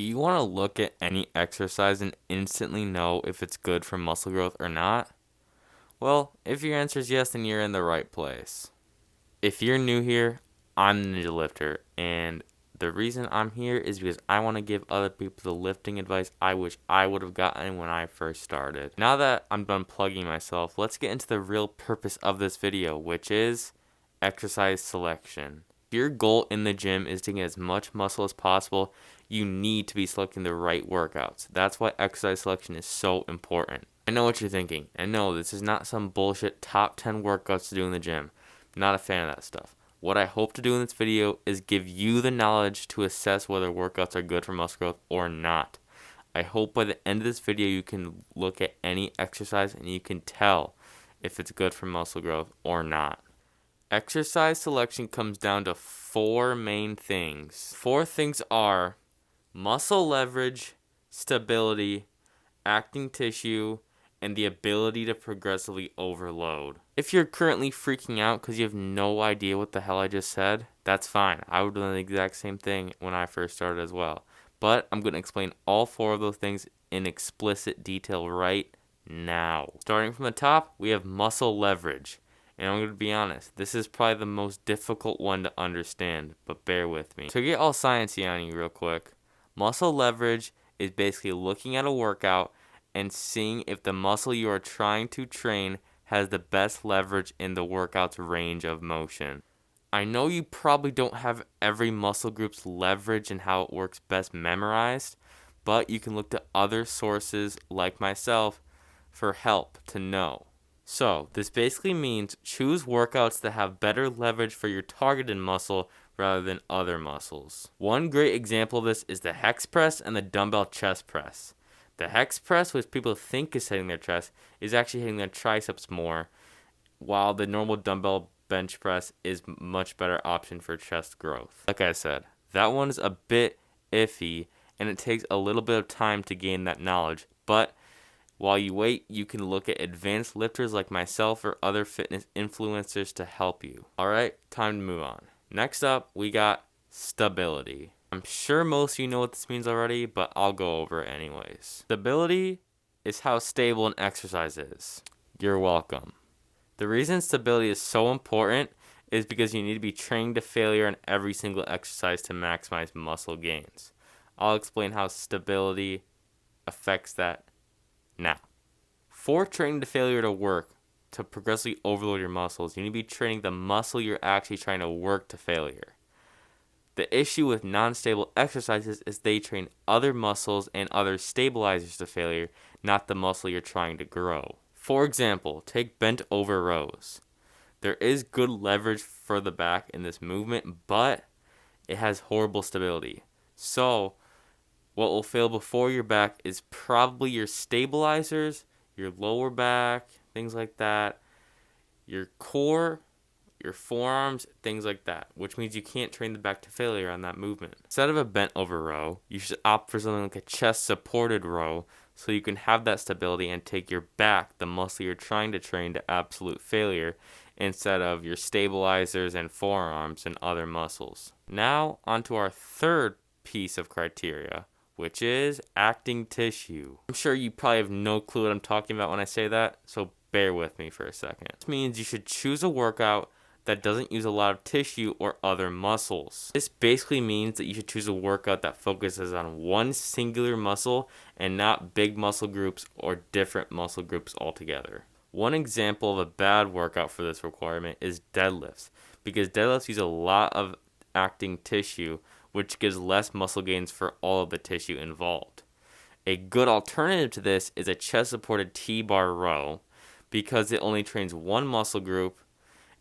Do you want to look at any exercise and instantly know if it's good for muscle growth or not? Well, if your answer is yes, then you're in the right place. If you're new here, I'm the Ninja Lifter, and the reason I'm here is because I want to give other people the lifting advice I wish I would have gotten when I first started. Now that I'm done plugging myself, let's get into the real purpose of this video, which is exercise selection. If your goal in the gym is to get as much muscle as possible, you need to be selecting the right workouts. That's why exercise selection is so important. I know what you're thinking. I know this is not some bullshit top 10 workouts to do in the gym. I'm not a fan of that stuff. What I hope to do in this video is give you the knowledge to assess whether workouts are good for muscle growth or not. I hope by the end of this video you can look at any exercise and you can tell if it's good for muscle growth or not. Exercise selection comes down to four main things. Four things are muscle leverage, stability, acting tissue, and the ability to progressively overload. If you're currently freaking out because you have no idea what the hell I just said, that's fine. I would do the exact same thing when I first started as well. But I'm going to explain all four of those things in explicit detail right now. Starting from the top, we have muscle leverage. And I'm going to be honest, this is probably the most difficult one to understand, but bear with me. To get all sciencey on you real quick, muscle leverage is basically looking at a workout and seeing if the muscle you are trying to train has the best leverage in the workout's range of motion. I know you probably don't have every muscle group's leverage and how it works best memorized, but you can look to other sources like myself for help to know. So, this basically means choose workouts that have better leverage for your targeted muscle rather than other muscles. One great example of this is the hex press and the dumbbell chest press. The hex press, which people think is hitting their chest, is actually hitting their triceps more, while the normal dumbbell bench press is a much better option for chest growth. Like I said, that one is a bit iffy, and it takes a little bit of time to gain that knowledge, but while you wait, you can look at advanced lifters like myself or other fitness influencers to help you. Alright, time to move on. Next up, we got stability. I'm sure most of you know what this means already, but I'll go over it anyways. Stability is how stable an exercise is. You're welcome. The reason stability is so important is because you need to be training to failure in every single exercise to maximize muscle gains. I'll explain how stability affects that now. For training to failure to work, to progressively overload your muscles, you need to be training the muscle you're actually trying to work to failure. The issue with non-stable exercises is they train other muscles and other stabilizers to failure, not the muscle you're trying to grow. For example, take bent over rows. There is good leverage for the back in this movement, but it has horrible stability. So, what will fail before your back is probably your stabilizers, your lower back, things like that, your core, your forearms, things like that, which means you can't train the back to failure on that movement. Instead of a bent over row, you should opt for something like a chest supported row so you can have that stability and take your back, the muscle you're trying to train, to absolute failure instead of your stabilizers and forearms and other muscles. Now, onto our third piece of criteria, which is acting tissue. I'm sure you probably have no clue what I'm talking about when I say that, so bear with me for a second. This means you should choose a workout that doesn't use a lot of tissue or other muscles. This basically means that you should choose a workout that focuses on one singular muscle and not big muscle groups or different muscle groups altogether. One example of a bad workout for this requirement is deadlifts, because deadlifts use a lot of acting tissue, which gives less muscle gains for all of the tissue involved. A good alternative to this is a chest-supported T-bar row, because it only trains one muscle group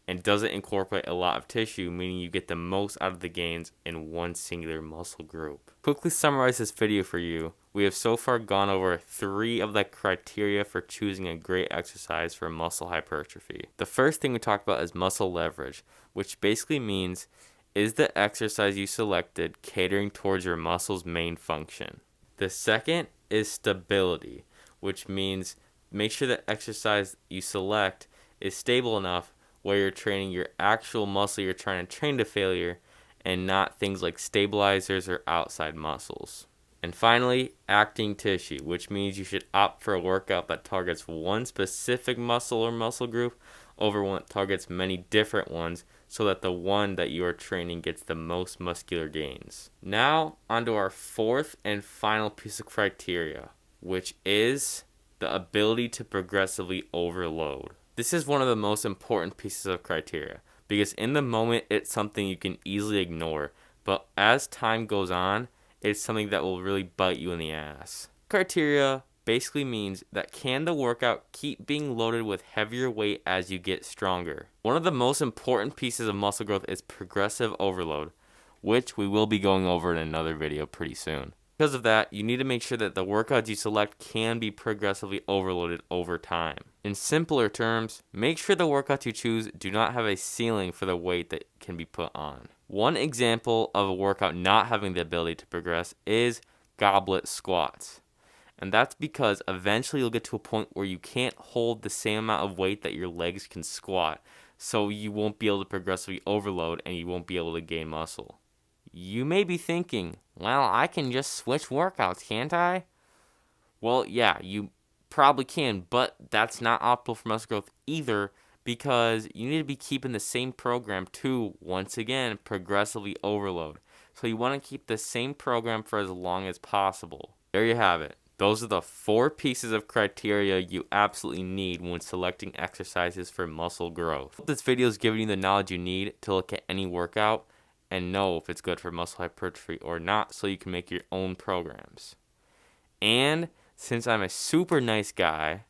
and doesn't incorporate a lot of tissue, meaning you get the most out of the gains in one singular muscle group. Quickly summarize this video for you. We have so far gone over 3 of the criteria for choosing a great exercise for muscle hypertrophy. The first thing we talked about is muscle leverage, which basically means, is the exercise you selected catering towards your muscle's main function? The second is stability, which means make sure the exercise you select is stable enough where you're training your actual muscle you're trying to train to failure and not things like stabilizers or outside muscles. And finally, acting tissue, which means you should opt for a workout that targets one specific muscle or muscle group over one that targets many different ones, so that the one that you are training gets the most muscular gains. Now, onto our fourth and final piece of criteria, which is the ability to progressively overload. This is one of the most important pieces of criteria, because in the moment it's something you can easily ignore, but as time goes on, it's something that will really bite you in the ass. Criteria basically means that can the workout keep being loaded with heavier weight as you get stronger? One of the most important pieces of muscle growth is progressive overload, which we will be going over in another video pretty soon. Because of that, you need to make sure that the workouts you select can be progressively overloaded over time. In simpler terms, make sure the workouts you choose do not have a ceiling for the weight that can be put on. One example of a workout not having the ability to progress is goblet squats. And that's because eventually you'll get to a point where you can't hold the same amount of weight that your legs can squat, so you won't be able to progressively overload and you won't be able to gain muscle. You may be thinking, well, I can just switch workouts, can't I? Well, yeah, you probably can, but that's not optimal for muscle growth either, because you need to be keeping the same program to, once again, progressively overload. So you want to keep the same program for as long as possible. There you have it. Those are the 4 pieces of criteria you absolutely need when selecting exercises for muscle growth. I hope this video is giving you the knowledge you need to look at any workout and know if it's good for muscle hypertrophy or not, so you can make your own programs. And since I'm a super nice guy,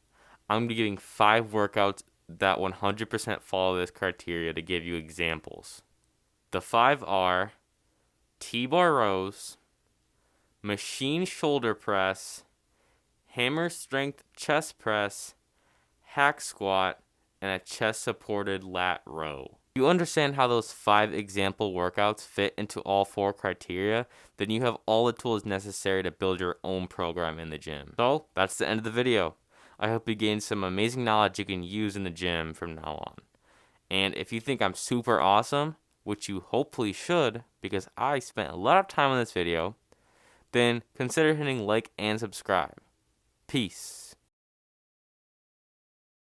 I'm going to be giving 5 workouts that 100% follow this criteria to give you examples. The 5 are T-bar rows, machine shoulder press, hammer strength chest press, hack squat, and a chest supported lat row. If you understand how those 5 example workouts fit into all 4 criteria, then you have all the tools necessary to build your own program in the gym. So, that's the end of the video. I hope you gained some amazing knowledge you can use in the gym from now on. And if you think I'm super awesome, which you hopefully should, because I spent a lot of time on this video, then consider hitting like and subscribe. Peace.